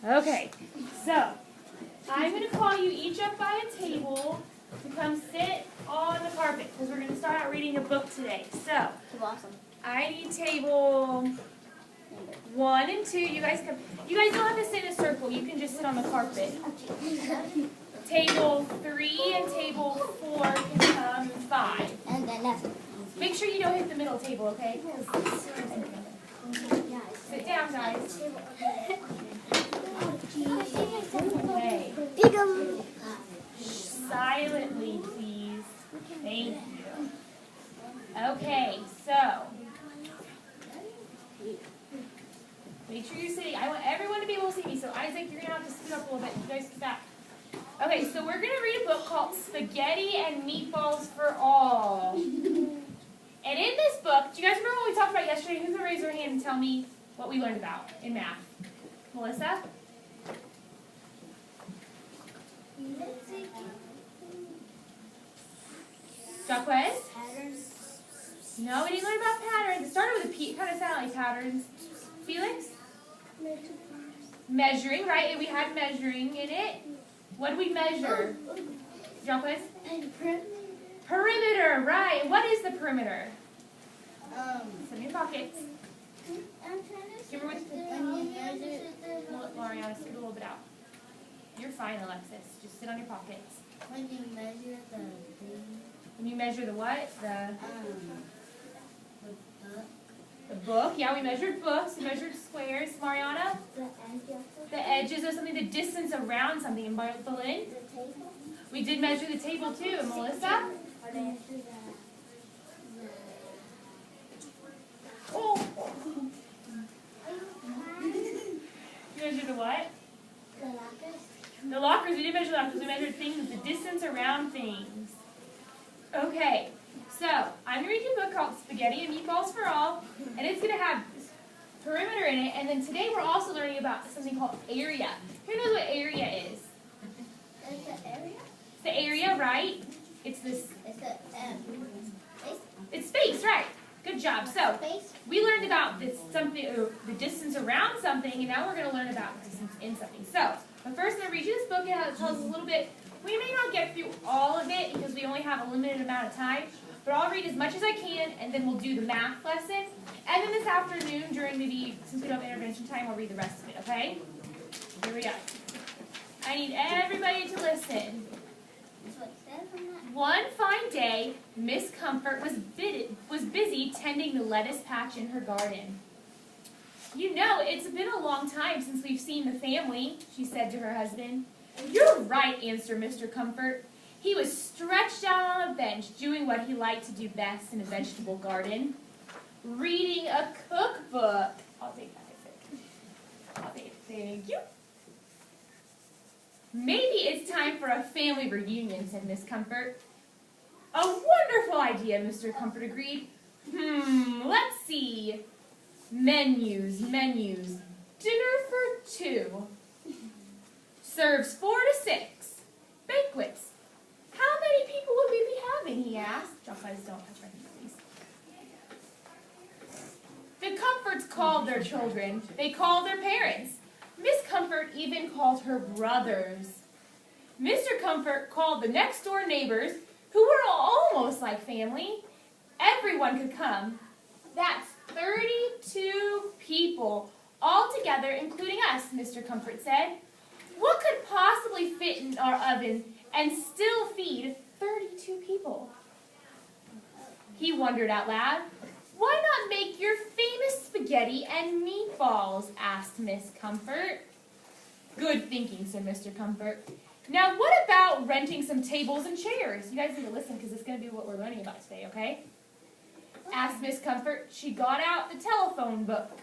Okay, so I'm going to call you each up by a table to come sit on the carpet because we're going to start out reading a book today. So, I need table 1 and 2. You guys come. You guys don't have to sit in a circle. You can just sit on the carpet. Table 3 and table 4 can come 5. And then that's Make sure you don't hit the middle table, okay? Sit down, guys. Okay. Silently, please. Thank you. Okay, so make sure you're sitting. I want everyone to be able to see me. So Isaac, you're gonna have to scoot up a little bit. You guys sit back. Okay, so we're gonna read a book called Spaghetti and Meatballs for All. And in this book, do you guys remember what we talked about yesterday? Who can raise their hand and tell me what we learned about in math? Melissa? Jacquez? No, we didn't learn about patterns. It started with a P. It kind of sounded like patterns. Felix? Measuring, right? And we had measuring in it. What did we measure? Jacquez? Perimeter, right. What is the perimeter? It's in your pockets. Give her with Mariana, scoot a little bit out. You're fine, Alexis. Just sit on your pockets. when you measure the thing. When you measure the what? The The book. Yeah, we measured books. We measured squares. Mariana? The edges of something, the distance around something. And Berlin? The table. We did measure the table too. And Melissa? Oh. You measured the what? The lockers. The lockers. We did measure the lockers. We measured things, the distance around things. Okay. So, I'm going to read you a book called Spaghetti and Meatballs for All. And it's going to have perimeter in it. And then today we're also learning about something called area. Who knows what area is? It's the area? It's the area, right? It's this. It's the space. It's space, right? Good job. So, Space. we learned about this something, the distance around something, and now we're going to learn about the distance in something. So, but first I'm going to read you this book, and it tells us a little bit. We may not get through all of it because we only have a limited amount of time, but I'll read as much as I can, and then we'll do the math lesson. And then this afternoon, during maybe, since we don't have intervention time, I'll read the rest of it, okay? Here we go. I need everybody to listen. That's what it says on that. One fine day, Miss Comfort was busy tending the lettuce patch in her garden. You know, it's been a long time since we've seen the family, she said to her husband. You're right, answered Mr. Comfort. He was stretched out on a bench doing what he liked to do best in a vegetable garden, reading a cookbook. I'll take that, Isaac. I'll take it. Thank you. Maybe it's time for a family reunion, said Miss Comfort. A wonderful idea, Mr. Comfort agreed. Let's see. Menus. Dinner for 2. Serves 4 to 6. Banquets. How many people would we be having, he asked. Don't touch my feet, please. The Comforts called their children. They called their parents. Miss Comfort even called her brothers. Mr. Comfort called the next-door neighbors, who were almost like family. Everyone could come. That's 32 people, all together, including us, Mr. Comfort said. What could possibly fit in our oven and still feed 32 people? He wondered out loud. Why not make your famous spaghetti and meatballs, asked Miss Comfort. Good thinking, said Mr. Comfort. Now what about renting some tables and chairs? You guys need to listen because it's going to be what we're learning about today, okay? Asked Miss Comfort. She got out the telephone book.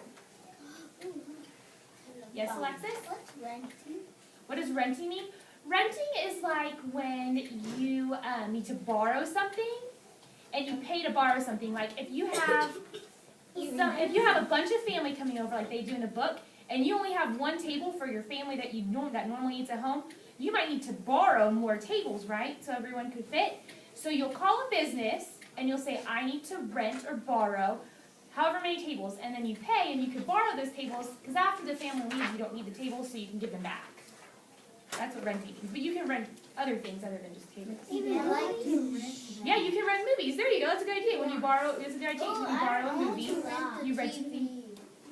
Yes, Alexis? What's renting? What does renting mean? Renting is like when you need to borrow something and you pay to borrow something. Like if you have a bunch of family coming over like they do in a book and you only have one table for your family that that normally eats at home, you might need to borrow more tables, right? So everyone could fit. So you'll call a business and you'll say, I need to rent or borrow however many tables, and then you pay, and you could borrow those tables, because after the family leaves, you don't need the tables, so you can give them back. That's what renting is. But you can rent other things other than just tables. I like to rent. Yeah, you can rent movies. There you go. That's a good idea. When you borrow, it's a good idea. When you borrow a movie, you rent TV.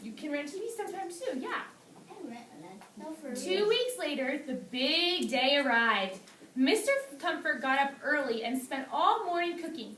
You can rent TV sometimes too. Yeah. I rent that. No, for 2 weeks later, the big day arrived. Mr. Comfort got up early and spent all morning cooking.